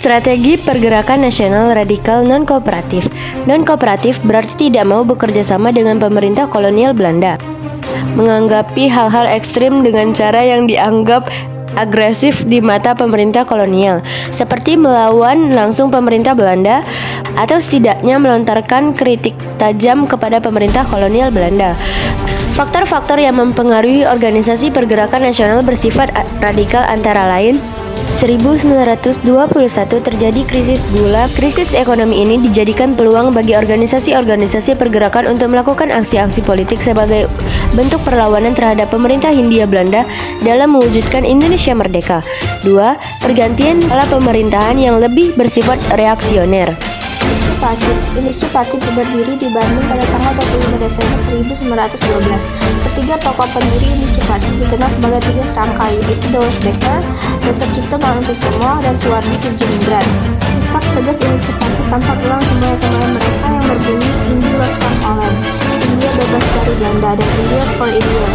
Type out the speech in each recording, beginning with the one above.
Strategi pergerakan nasional radikal non-kooperatif. Non-kooperatif berarti tidak mau bekerja sama dengan pemerintah kolonial Belanda, menganggapi hal-hal ekstrim dengan cara yang dianggap agresif di mata pemerintah kolonial, seperti melawan langsung pemerintah Belanda atau setidaknya melontarkan kritik tajam kepada pemerintah kolonial Belanda. Faktor-faktor yang mempengaruhi organisasi pergerakan nasional bersifat radikal antara lain 1921 terjadi krisis gula. Krisis ekonomi ini dijadikan peluang bagi organisasi-organisasi pergerakan untuk melakukan aksi-aksi politik sebagai bentuk perlawanan terhadap pemerintah Hindia Belanda dalam mewujudkan Indonesia merdeka. 2. Pergantian pola pemerintahan yang lebih bersifat reaksioner. Inisiatif Partit berdiri di Bandung pada tanggal 25 Desember 1912. Ketiga tokoh pendiri Inisiatif Partit dikenal sebagai tiga serangkai, yaitu Dawes Becker, Dr. Cipto Mangunkusumo, dan Suwardi Sudjiningrat. Sikap tegas Inisiatif Partit tampak dalam semboyan-semboyan mereka yang berbunyi Indi Los van Holland, India bebas dari Belanda, dan India for India,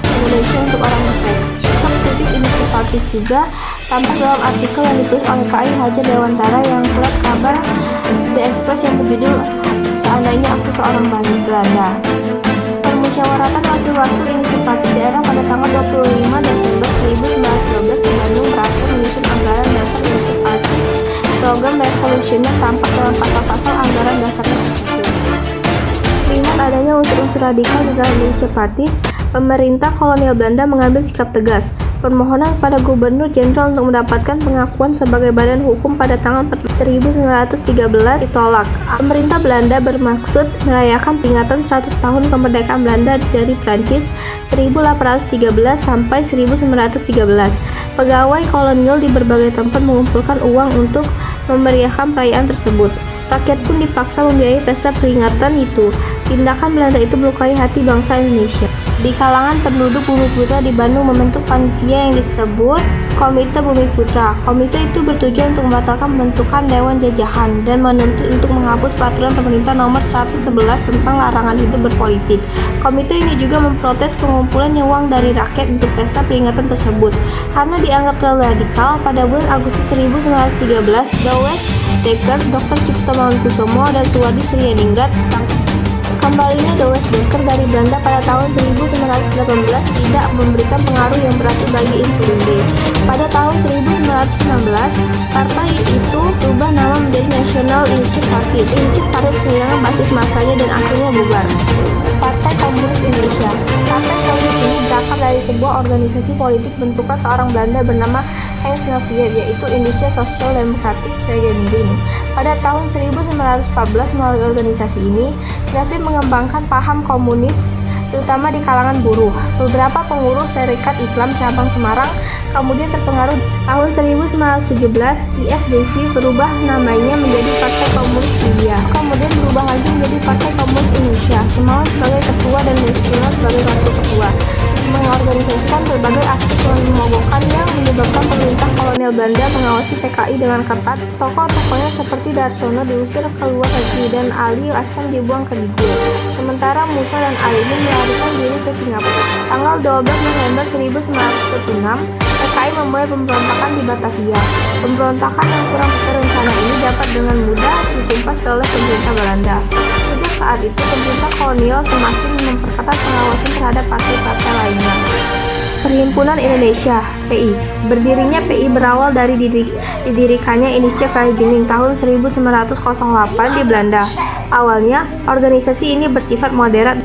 Indonesia untuk orang Mekres. Sikap kritis Inisiatif Partit juga tampak dalam artikel yang ditulis oleh K.I. Hajar Dewantara yang surat kabar The Express yang berjudul Seandainya Aku Seorang Belanda. Permusyawaratan wakil-wakil Inisiatif Partit daerah pada tanggal 25 Desember 1912 di Bandung berhasil menyusun anggaran dasar Inisiatif Partit. Program revolusioner tampak dalam pasal-pasal anggaran dasar tersebut. Melihat adanya unsur-unsur radikal di dalam Inisiatif Partit, pemerintah kolonial Belanda mengambil sikap tegas. Permohonan kepada Gubernur Jenderal untuk mendapatkan pengakuan sebagai badan hukum pada tanggal 1913 ditolak. Pemerintah Belanda bermaksud merayakan peringatan 100 tahun kemerdekaan Belanda dari Prancis 1813 sampai 1913. Pegawai kolonial di berbagai tempat mengumpulkan uang untuk memeriahkan perayaan tersebut. Rakyat pun dipaksa membiayai pesta peringatan itu. Tindakan Belanda itu melukai hati bangsa Indonesia. Di kalangan penduduk Bumiputra di Bandung membentuk panitia yang disebut Komite Bumiputra. Komite itu bertujuan untuk membatalkan pembentukan Dewan Jajahan dan menuntut untuk menghapus peraturan pemerintah nomor 111 tentang larangan hidup berpolitik. Komite ini juga memprotes pengumpulan uang dari rakyat untuk pesta peringatan tersebut karena dianggap terlalu radikal. Pada bulan Agustus 1913, Dawes Becker, Dr. Cipto Mangunkusumo, dan Suwardi Sudjiningrat kembalinya Dawes Becker dari Belanda pada tahun 1918 tidak memberikan pengaruh yang berarti bagi Insulin D. Pada tahun 1919, partai itu berubah nama menjadi National Initiative Party. Inisiatif Party kehilangan basis masanya dan akhirnya bubar. Partai Komunis Indonesia. Partai Komunis ini berakar dari sebuah organisasi politik bentukan seorang Belanda bernama Hans Navier, yaitu Indonesia Social Democratic Vereniging. Pada tahun 1914 melalui organisasi ini, Navier mengembangkan paham komunis terutama di kalangan buruh. Beberapa pengurus Serikat Islam cabang Semarang kemudian terpengaruh. Tahun 1917, ISDV berubah namanya menjadi Partai Komunis India. Kemudian berubah lagi menjadi Partai Komunis Indonesia. Semaun sebagai ketua dan Nasional sebagai wakil ketua. Mengorganisasikan berbagai aksi pemogokan yang menyebabkan pemerintah kolonial Belanda mengawasi PKI dengan ketat. Tokoh-tokohnya seperti Darsono diusir ke luar negeri dan Ali Asham dibuang ke Digul. Sementara Musa dan Alimin melarikan diri ke Singapura. Tanggal 12 November 1946, PKI memulai pemberontakan di Batavia. Pemberontakan yang kurang terencana ini dapat dengan mudah ditumpas oleh pemerintah Belanda. Sejak saat itu, pemerintah kolonial semakin memperketat pengawasan terhadap partai-partai lainnya. Perhimpunan Indonesia (PI). Berdirinya PI berawal dari didirikannya Indonesia Vereniging tahun 1908 di Belanda. Awalnya, organisasi ini bersifat moderat.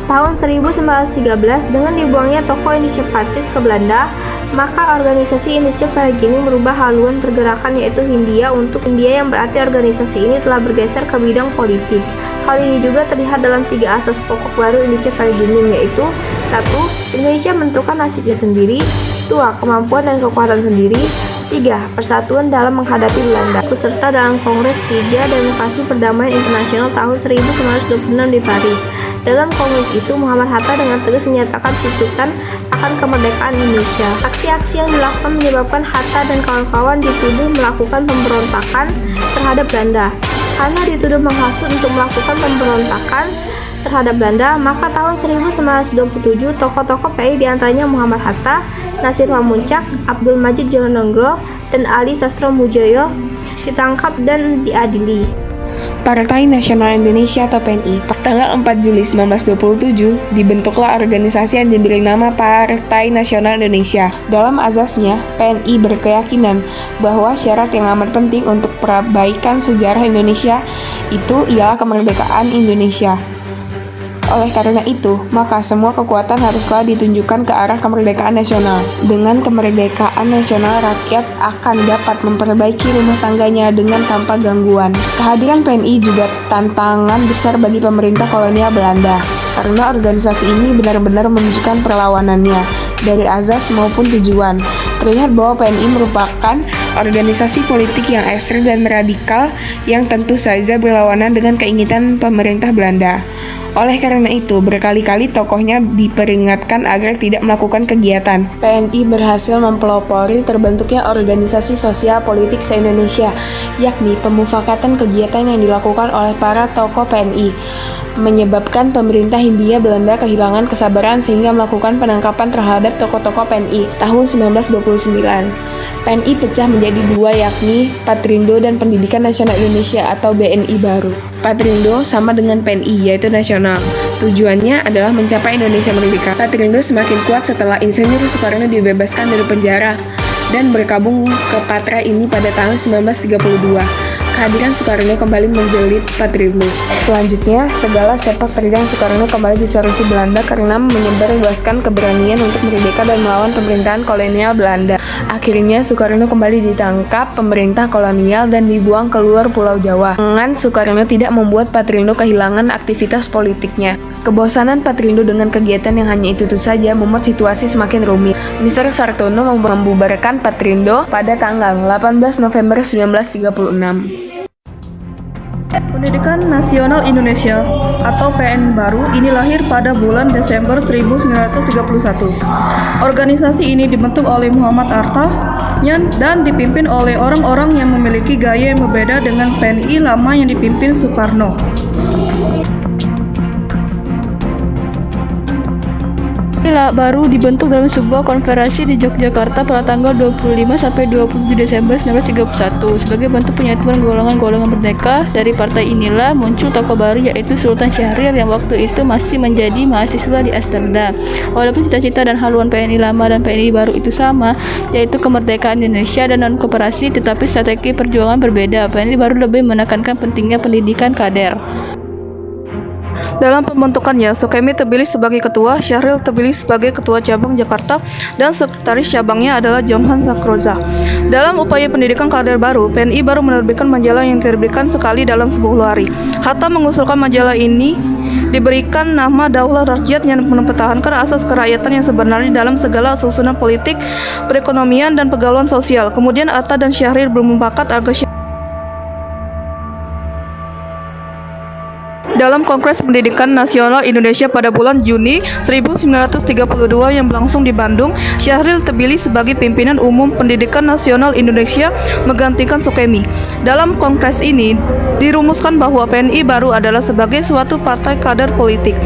Tahun 1913, dengan dibuangnya tokoh Inisiatif Partit ke Belanda, maka organisasi Indonesia Vereniging merubah haluan pergerakan yaitu Hindia untuk India, yang berarti organisasi ini telah bergeser ke bidang politik. Hal ini juga terlihat dalam tiga asas pokok baru Indonesia Vereniging, yaitu 1. Indonesia menentukan nasibnya sendiri. 2. Kemampuan dan kekuatan sendiri. 3. Persatuan dalam menghadapi Belanda. Peserta dalam Kongres 3 Demokrasi Perdamaian Internasional tahun 1926 di Paris. Dalam kongres itu, Muhammad Hatta dengan tegas menyatakan tuntutan akan kemerdekaan Indonesia. Aksi-aksi yang dilakukan menyebabkan Hatta dan kawan-kawan dituduh melakukan pemberontakan terhadap Belanda. Karena dituduh menghasut untuk melakukan pemberontakan terhadap Belanda, maka tahun 1927 tokoh-tokoh PI diantaranya Muhammad Hatta, Nasir Pamuncak, Abdul Majid Jononegro, dan Ali Sastroamidjojo ditangkap dan diadili. Partai Nasional Indonesia atau PNI. Tanggal 4 Juli 1927 dibentuklah organisasi yang diberi nama Partai Nasional Indonesia. Dalam azasnya, PNI berkeyakinan bahwa syarat yang amat penting untuk perbaikan sejarah Indonesia itu ialah kemerdekaan Indonesia. Oleh karena itu, maka semua kekuatan haruslah ditunjukkan ke arah kemerdekaan nasional. Dengan kemerdekaan nasional, rakyat akan dapat memperbaiki rumah tangganya dengan tanpa gangguan. Kehadiran PNI juga tantangan besar bagi pemerintah kolonial Belanda, karena organisasi ini benar-benar menunjukkan perlawanannya, dari azas maupun tujuan. Terlihat bahwa PNI merupakan organisasi politik yang ekstrem dan radikal yang tentu saja berlawanan dengan keinginan pemerintah Belanda. Oleh karena itu, berkali-kali tokohnya diperingatkan agar tidak melakukan kegiatan. PNI berhasil mempelopori terbentuknya organisasi sosial politik se-Indonesia, yakni pemufakatan kegiatan yang dilakukan oleh para tokoh PNI, menyebabkan pemerintah Hindia Belanda kehilangan kesabaran sehingga melakukan penangkapan terhadap tokoh-tokoh PNI. Tahun 1929, PNI pecah menjadi dua, yakni Patrindo dan Pendidikan Nasional Indonesia atau BNI baru. Patrindo sama dengan PNI, yaitu nasional. Tujuannya adalah mencapai Indonesia merdeka. Patrindo semakin kuat setelah Insinyur Soekarno dibebaskan dari penjara dan bergabung ke Patra ini pada tahun 1932. Kehadiran Soekarno kembali menjelit Patrindo. Selanjutnya, segala sepak terjang Soekarno kembali disoroti Belanda karena menyebarluaskan keberanian untuk merdeka dan melawan pemerintahan kolonial Belanda. Akhirnya, Soekarno kembali ditangkap pemerintah kolonial dan dibuang keluar Pulau Jawa. Dengan Soekarno tidak membuat Patrindo kehilangan aktivitas politiknya. Kebosanan Patrindo dengan kegiatan yang hanya itu saja membuat situasi semakin rumit. Mr. Sartono membubarkan Patrindo pada tanggal 18 November 1936. Pendidikan Nasional Indonesia atau PNI baru ini lahir pada bulan Desember 1931. Organisasi ini dibentuk oleh Muhammad Arta dan dipimpin oleh orang-orang yang memiliki gaya yang berbeda dengan PNI lama yang dipimpin Soekarno. Baru dibentuk dalam sebuah konferensi di Yogyakarta pada tanggal 25 sampai 27 Desember 1931. Sebagai bentuk penyatuan golongan-golongan merdeka, dari partai inilah muncul tokoh baru yaitu Sultan Syahrir yang waktu itu masih menjadi mahasiswa di Amsterdam. Walaupun cita-cita dan haluan PNI lama dan PNI baru itu sama, yaitu kemerdekaan Indonesia dan non-koperasi, tetapi strategi perjuangan berbeda. PNI baru lebih menekankan pentingnya pendidikan kader. Dalam pembentukannya, Sukemi terpilih sebagai ketua, Syahril terpilih sebagai ketua cabang Jakarta, dan sekretaris cabangnya adalah Johan Sakroza. Dalam upaya pendidikan kader baru, PNI baru menerbitkan majalah yang diterbitkan sekali dalam 10 hari. Hatta mengusulkan majalah ini diberikan nama Daulah Rakyat yang mempertahankan asas kerakyatan yang sebenarnya dalam segala susunan politik, perekonomian, dan pergaulan sosial. Kemudian Atta dan Syahrir bermufakat agar dalam Kongres Pendidikan Nasional Indonesia pada bulan Juni 1932 yang berlangsung di Bandung, Syahrir terpilih sebagai pimpinan umum Pendidikan Nasional Indonesia menggantikan Sukemi. Dalam kongres ini dirumuskan bahwa PNI baru adalah sebagai suatu partai kader politik.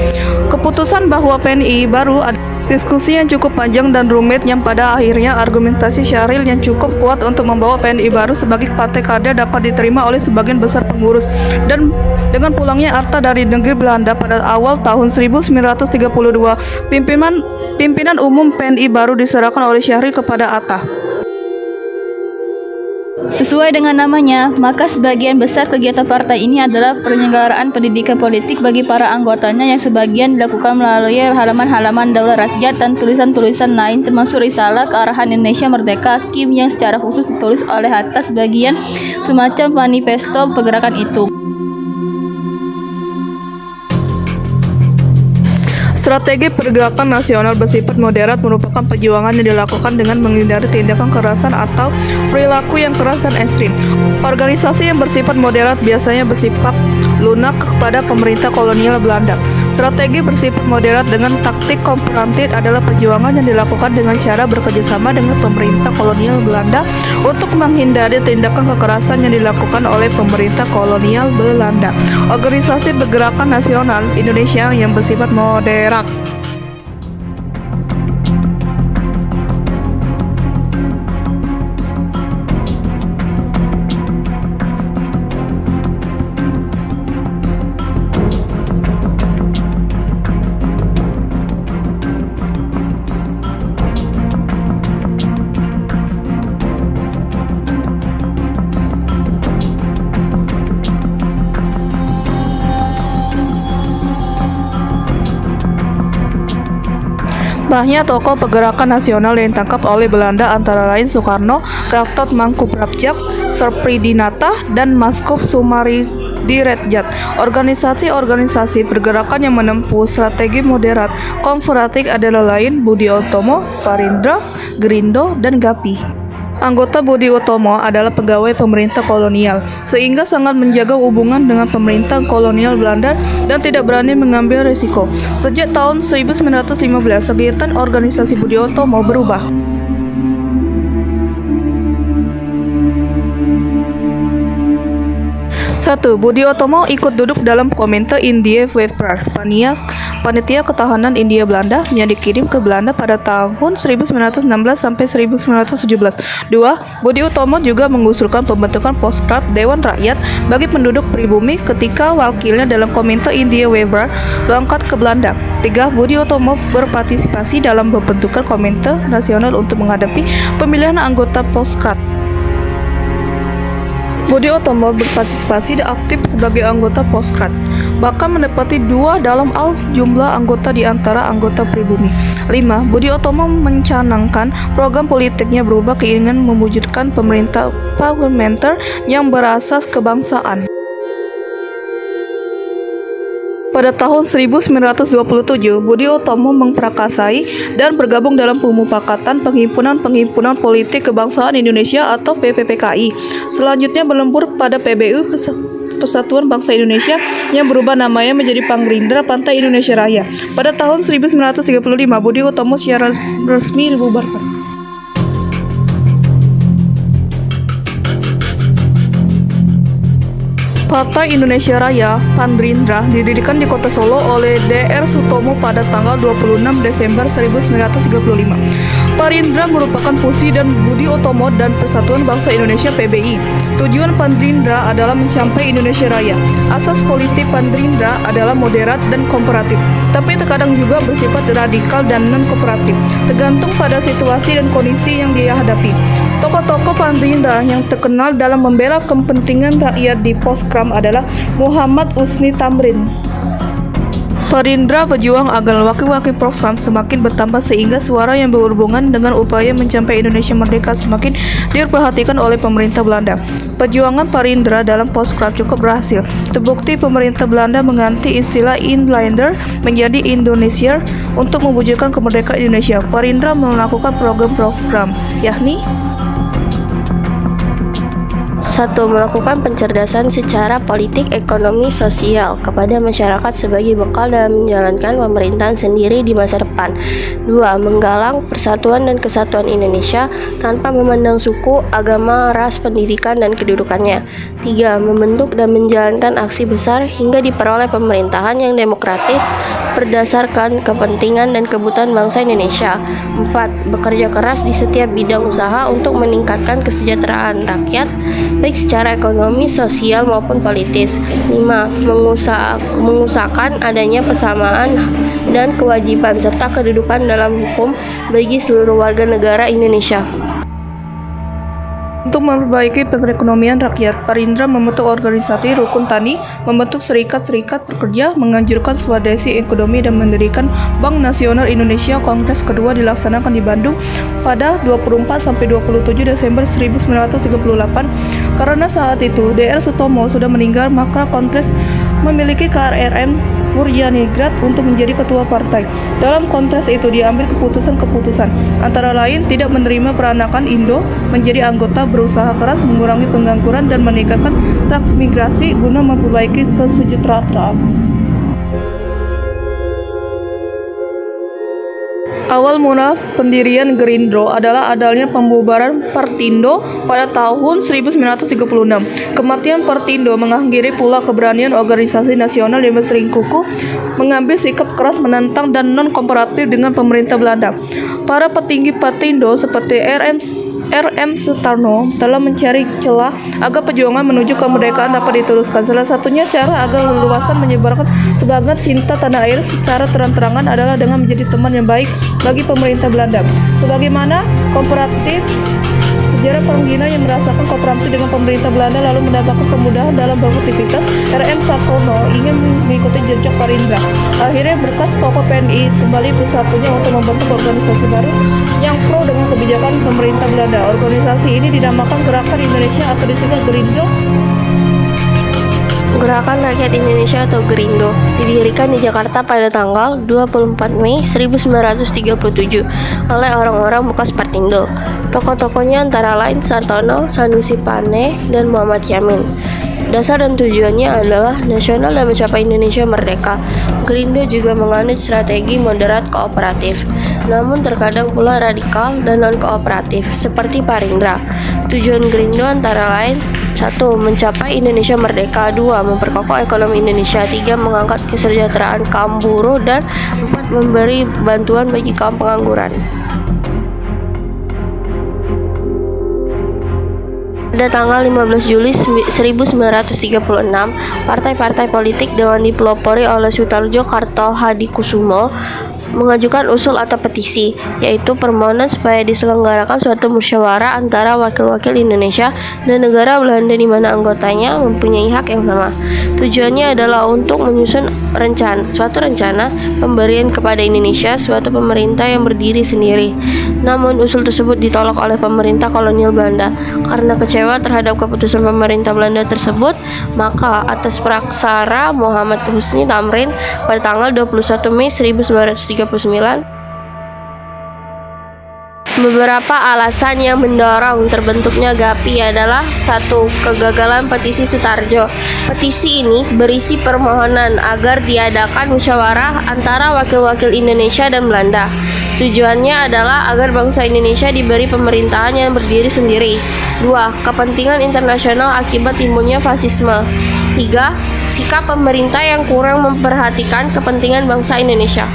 Keputusan bahwa PNI baru diskusi yang cukup panjang dan rumit yang pada akhirnya argumentasi Syahrir yang cukup kuat untuk membawa PNI baru sebagai partai kader dapat diterima oleh sebagian besar pengurus. Dan dengan pulangnya Arta dari negeri Belanda pada awal tahun 1932, pimpinan umum PNI baru diserahkan oleh Syahrir kepada Atta. Sesuai dengan namanya, maka sebagian besar kegiatan partai ini adalah penyelenggaraan pendidikan politik bagi para anggotanya yang sebagian dilakukan melalui halaman-halaman Daulah Rakyat dan tulisan-tulisan lain termasuk Risalah Kearahan Indonesia Merdeka Kim yang secara khusus ditulis oleh Hatta sebagian semacam manifesto pergerakan itu. Strategi pergerakan nasional bersifat moderat merupakan perjuangan yang dilakukan dengan menghindari tindakan kekerasan atau perilaku yang keras dan ekstrim. Organisasi yang bersifat moderat biasanya bersifat lunak kepada pemerintah kolonial Belanda. Strategi bersifat moderat dengan taktik komparatif adalah perjuangan yang dilakukan dengan cara bekerjasama dengan pemerintah kolonial Belanda untuk menghindari tindakan kekerasan yang dilakukan oleh pemerintah kolonial Belanda. Organisasi Pergerakan Nasional Indonesia yang bersifat moderat. Jumlahnya tokoh pergerakan nasional yang ditangkap oleh Belanda antara lain Soekarno, Gatot Mangkuprapjak, Surpridinata, dan Maskop Sumardiredjat. Organisasi-organisasi pergerakan yang menempuh strategi moderat konfrontatif adalah lain Budi Utomo, Parindra, Gerindo, dan Gapi. Anggota Budi Utomo adalah pegawai pemerintah kolonial, sehingga sangat menjaga hubungan dengan pemerintah kolonial Belanda dan tidak berani mengambil risiko. Sejak tahun 1915, kegiatan organisasi Budi Utomo berubah. 1. Budi Utomo ikut duduk dalam Komite Indië Wever, Panitia Ketahanan India Belanda yang dikirim ke Belanda pada tahun 1916 sampai 1917. 2. Budi Utomo juga mengusulkan pembentukan Poskrat Dewan Rakyat bagi penduduk pribumi ketika wakilnya dalam Komite Indië Wever berangkat ke Belanda. 3. Budi Utomo berpartisipasi dalam pembentukan Komite Nasional untuk menghadapi pemilihan anggota Poskrat. Budi Utomo berpartisipasi aktif sebagai anggota Poskrat, bahkan menepati 2 dalam jumlah anggota di antara anggota pribumi. 5. Budi Utomo mencanangkan program politiknya berubah keinginan mewujudkan pemerintah parlementer yang berasas kebangsaan. Pada tahun 1927, Budi Utomo memprakarsai dan bergabung dalam Pemufakatan Penghimpunan Politik Kebangsaan Indonesia atau PPPKI. Selanjutnya berlembur pada PBU Persatuan Bangsa Indonesia yang berubah namanya menjadi Pangrindra Partai Indonesia Raya. Pada tahun 1935, Budi Utomo secara resmi dibubarkan. Partai Indonesia Raya Pangrindra didirikan di Kota Solo oleh Dr. Sutomo pada tanggal 26 Desember 1935. Parindra merupakan fusi dan Budi Utomo dan Persatuan Bangsa Indonesia PBI. Tujuan Pangrindra adalah mencapai Indonesia Raya. Asas politik Pangrindra adalah moderat dan kooperatif, tapi terkadang juga bersifat radikal dan non-kooperatif, tergantung pada situasi dan kondisi yang dia hadapi. Tokoh-tokoh Pangrindra yang terkenal dalam membela kepentingan rakyat di Poskram adalah Muhammad Husni Tamrin. Parindra berjuang agar wakil-wakil Poskram semakin bertambah sehingga suara yang berhubungan dengan upaya mencapai Indonesia merdeka semakin diperhatikan oleh pemerintah Belanda. Perjuangan Parindra dalam Poskram cukup berhasil. Terbukti pemerintah Belanda mengganti istilah Inlander menjadi Indonesier untuk mewujudkan kemerdekaan Indonesia. Parindra melakukan program-program, yakni 1. Melakukan pencerdasan secara politik, ekonomi, sosial kepada masyarakat sebagai bekal dalam menjalankan pemerintahan sendiri di masa depan. 2. Menggalang persatuan dan kesatuan Indonesia tanpa memandang suku, agama, ras, pendidikan, dan kedudukannya. 3. Membentuk dan menjalankan aksi besar hingga diperoleh pemerintahan yang demokratis berdasarkan kepentingan dan kebutuhan bangsa Indonesia. 4. Bekerja keras di setiap bidang usaha untuk meningkatkan kesejahteraan rakyat, baik secara ekonomi, sosial maupun politis. 5. Mengusahakan adanya persamaan dan kewajiban serta kedudukan dalam hukum bagi seluruh warga negara Indonesia. Untuk memperbaiki perekonomian rakyat, Parindra membentuk organisasi rukun tani, membentuk serikat-serikat pekerja, menganjurkan swadesi ekonomi dan mendirikan Bank Nasional Indonesia. Kongres kedua dilaksanakan di Bandung pada 24-27 Desember 1938. Karena saat itu Dr. Sutomo sudah meninggal, maka Kongres memiliki KRM Muryaningrat untuk menjadi ketua partai. Dalam kongres itu diambil keputusan-keputusan, antara lain tidak menerima peranakan Indo menjadi anggota, berusaha keras mengurangi pengangguran dan meningkatkan transmigrasi guna memperbaiki kesejahteraan. Awal mula pendirian Gerindra adalah adanya pembubaran Partindo pada tahun 1936. Kematian Partindo mengakhiri pula keberanian organisasi nasional yang berselingkuh mengambil sikap keras menentang dan non-kooperatif dengan pemerintah Belanda. Para petinggi Partindo seperti R.M. Sutarno telah mencari celah agar perjuangan menuju kemerdekaan dapat diteruskan. Salah satunya cara agar leluasa menyebarkan semangat cinta tanah air secara terang-terangan adalah dengan menjadi teman yang baik bagi pemerintah Belanda. Sebagaimana kooperatif Sejarah Panggina yang merasakan kooperasi dengan pemerintah Belanda lalu mendapatkan kemudahan dalam beraktivitas, R.M. Sartono ingin mengikuti jejak Parindra. Akhirnya berkas tokoh PNI kembali bersatunya untuk membentuk organisasi baru yang pro dengan kebijakan pemerintah Belanda. Organisasi ini dinamakan Gerakan Indonesia atau disingkat Gerindo. Gerakan Rakyat Indonesia atau Gerindo didirikan di Jakarta pada tanggal 24 Mei 1937 oleh orang-orang bekas Partindo. Tokoh-tokohnya antara lain Sartono, Sanusi Pane, dan Muhammad Yamin. Dasar dan tujuannya adalah nasional dan mencapai Indonesia merdeka. Gerindo juga menganut strategi moderat kooperatif, namun terkadang pula radikal dan non-kooperatif, seperti Parindra. Tujuan Gerindo antara lain 1. Mencapai Indonesia merdeka. 2. Memperkokoh ekonomi Indonesia. 3. Mengangkat kesejahteraan kaum buruh. Dan 4. Memberi bantuan bagi kaum pengangguran. Pada tanggal 15 Juli 1936, partai-partai politik dengan dipelopori oleh Sutarjo Karto Hadikusumo mengajukan usul atau petisi, yaitu permohonan supaya diselenggarakan suatu musyawarah antara wakil-wakil Indonesia dan negara Belanda di mana anggotanya mempunyai hak yang sama. Tujuannya adalah untuk menyusun suatu rencana pemberian kepada Indonesia suatu pemerintah yang berdiri sendiri. Namun usul tersebut ditolak oleh pemerintah kolonial Belanda. Karena kecewa terhadap keputusan pemerintah Belanda tersebut, maka atas praksara Muhammad Husni Tamrin pada tanggal 21 Mei 1939, beberapa alasan yang mendorong terbentuknya GAPI adalah 1. Kegagalan petisi Sutarjo. Petisi ini berisi permohonan agar diadakan musyawarah antara wakil-wakil Indonesia dan Belanda. Tujuannya adalah agar bangsa Indonesia diberi pemerintahan yang berdiri sendiri. 2. Kepentingan internasional akibat timbulnya fasisme. 3. Sikap pemerintah yang kurang memperhatikan kepentingan bangsa Indonesia.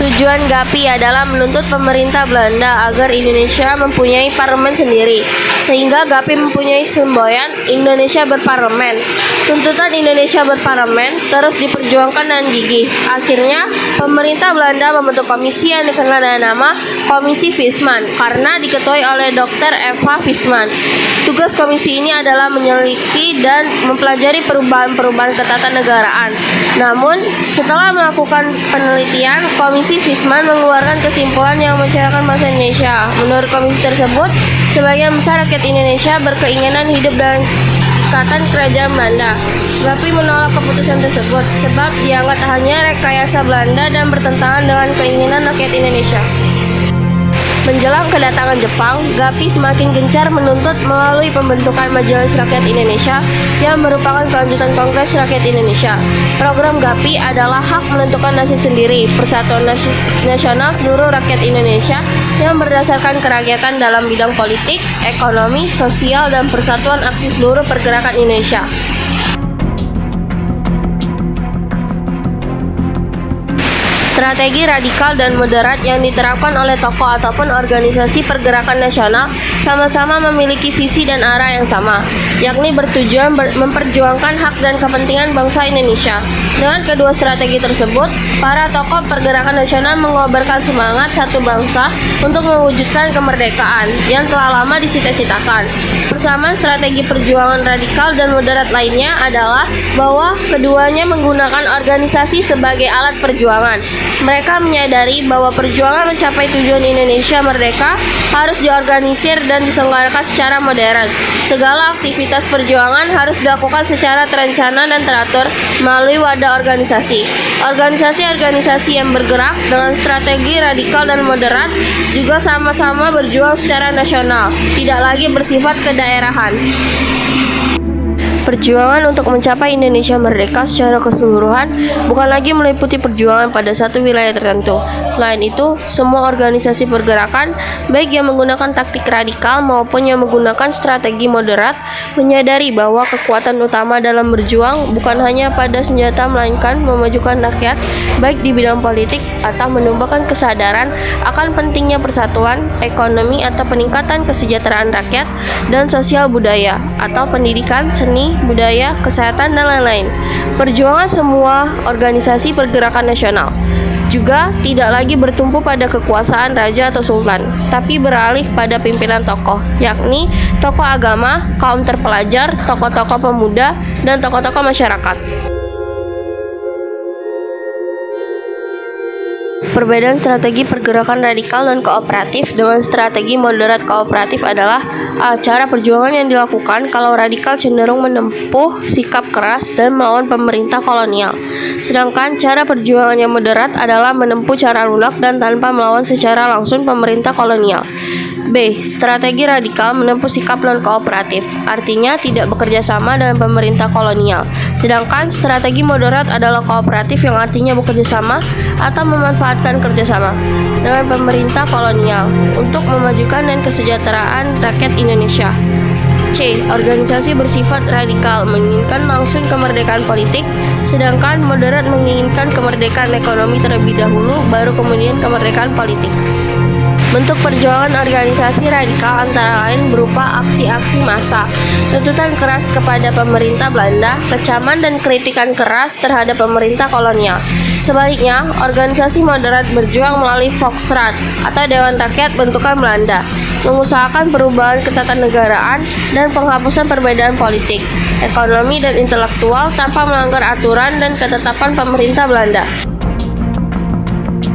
Tujuan GAPI adalah menuntut pemerintah Belanda agar Indonesia mempunyai parlemen sendiri, sehingga GAPI mempunyai semboyan Indonesia berparlemen. Tuntutan Indonesia berparlemen terus diperjuangkan dengan gigih. Akhirnya, pemerintah Belanda membentuk komisi yang dikenal dengan nama Komisi Viesmann karena diketuai oleh Dr. Eva Viesmann. Tugas komisi ini adalah menyelidiki dan mempelajari perubahan-perubahan ketatanegaraan. Namun, setelah melakukan penelitian, Komisi Viesmann mengeluarkan kesimpulan yang mengecewakan bangsa Indonesia. Menurut komisi tersebut, sebagian besar rakyat Indonesia berkeinginan hidup dalam ikatan kerajaan Belanda. GAPI menolak keputusan tersebut sebab dianggap hanya rekayasa Belanda dan bertentangan dengan keinginan rakyat Indonesia. Menjelang kedatangan Jepang, GAPI semakin gencar menuntut melalui pembentukan Majelis Rakyat Indonesia yang merupakan kelanjutan Kongres Rakyat Indonesia. Program GAPI adalah hak menentukan nasib sendiri, persatuan nasional seluruh rakyat Indonesia yang berdasarkan kerakyatan dalam bidang politik, ekonomi, sosial, dan persatuan aksi seluruh pergerakan Indonesia. Strategi radikal dan moderat yang diterapkan oleh tokoh ataupun organisasi pergerakan nasional sama-sama memiliki visi dan arah yang sama, yakni bertujuan memperjuangkan hak dan kepentingan bangsa Indonesia. Dengan kedua strategi tersebut, para tokoh pergerakan nasional mengobarkan semangat satu bangsa untuk mewujudkan kemerdekaan yang telah lama dicita-citakan. Persamaan strategi perjuangan radikal dan moderat lainnya adalah bahwa keduanya menggunakan organisasi sebagai alat perjuangan. Mereka menyadari bahwa perjuangan mencapai tujuan Indonesia merdeka harus diorganisir dan diselenggarakan secara modern. Segala aktivitas perjuangan harus dilakukan secara terencana dan teratur melalui wadah organisasi. Organisasi-organisasi yang bergerak dengan strategi radikal dan moderat juga sama-sama berjuang secara nasional, tidak lagi bersifat kedaerahan. Perjuangan untuk mencapai Indonesia merdeka secara keseluruhan bukan lagi meliputi perjuangan pada satu wilayah tertentu. Selain itu, semua organisasi pergerakan, baik yang menggunakan taktik radikal maupun yang menggunakan strategi moderat, menyadari bahwa kekuatan utama dalam berjuang bukan hanya pada senjata melainkan memajukan rakyat, baik di bidang politik atau menumbuhkan kesadaran akan pentingnya persatuan, ekonomi atau peningkatan kesejahteraan rakyat, dan sosial budaya atau pendidikan, seni, budaya, kesehatan, dan lain-lain. Perjuangan semua organisasi pergerakan nasional. Juga tidak lagi bertumpu pada kekuasaan raja atau sultan, tapi beralih pada pimpinan tokoh, yakni tokoh agama, kaum terpelajar, tokoh-tokoh pemuda, dan tokoh-tokoh masyarakat. Perbedaan strategi pergerakan radikal dan kooperatif dengan strategi moderat kooperatif adalah cara perjuangan yang dilakukan kalau radikal cenderung menempuh sikap keras dan melawan pemerintah kolonial. Sedangkan cara perjuangan yang moderat adalah menempuh cara lunak dan tanpa melawan secara langsung pemerintah kolonial. B. Strategi radikal menempuh sikap non-kooperatif, artinya tidak bekerja sama dengan pemerintah kolonial. Sedangkan strategi moderat adalah kooperatif yang artinya bekerja sama atau memanfaatkan kerjasama dengan pemerintah kolonial untuk memajukan dan kesejahteraan rakyat Indonesia. C. Organisasi bersifat radikal menginginkan langsung kemerdekaan politik, sedangkan moderat menginginkan kemerdekaan ekonomi terlebih dahulu, baru kemudian kemerdekaan politik. Bentuk perjuangan organisasi radikal antara lain berupa aksi-aksi massa, tuntutan keras kepada pemerintah Belanda, kecaman dan kritikan keras terhadap pemerintah kolonial. Sebaliknya, organisasi moderat berjuang melalui Volksraad atau Dewan Rakyat bentukan Belanda, mengusahakan perubahan ketatanegaraan dan penghapusan perbedaan politik, ekonomi dan intelektual tanpa melanggar aturan dan ketetapan pemerintah Belanda.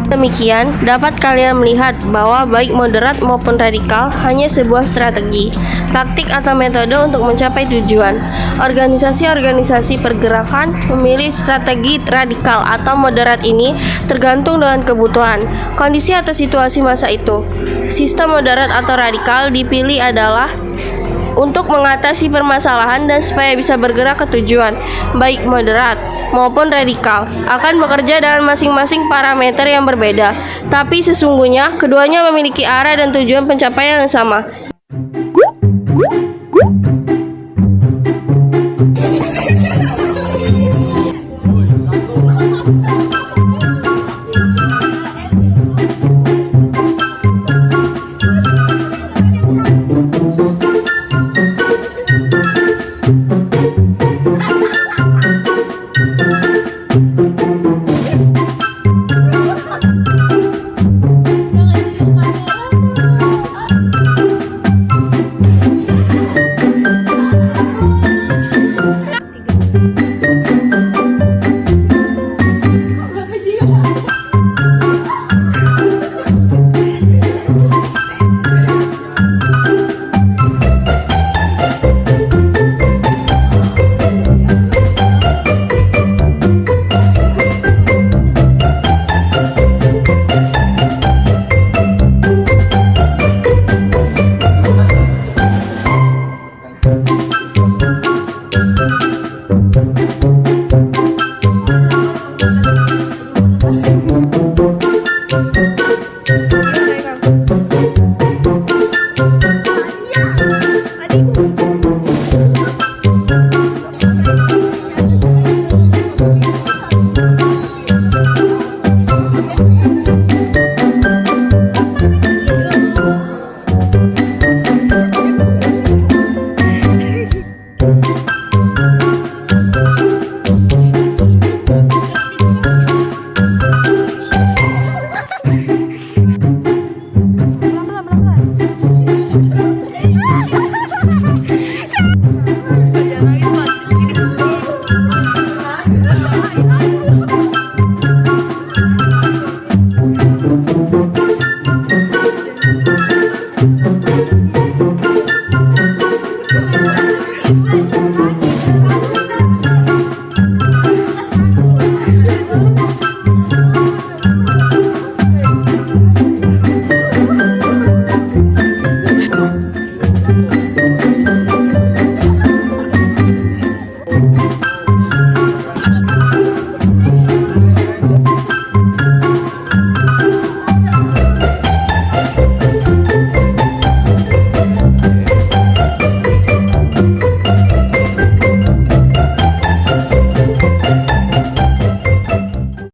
Demikian, dapat kalian melihat bahwa baik moderat maupun radikal hanya sebuah strategi, taktik atau metode untuk mencapai tujuan. Organisasi-organisasi pergerakan memilih strategi radikal atau moderat ini tergantung dengan kebutuhan, kondisi atau situasi masa itu. Sistem moderat atau radikal dipilih adalah untuk mengatasi permasalahan dan supaya bisa bergerak ke tujuan, baik moderat maupun radikal akan bekerja dengan masing-masing parameter yang berbeda, tapi sesungguhnya keduanya memiliki arah dan tujuan pencapaian yang sama.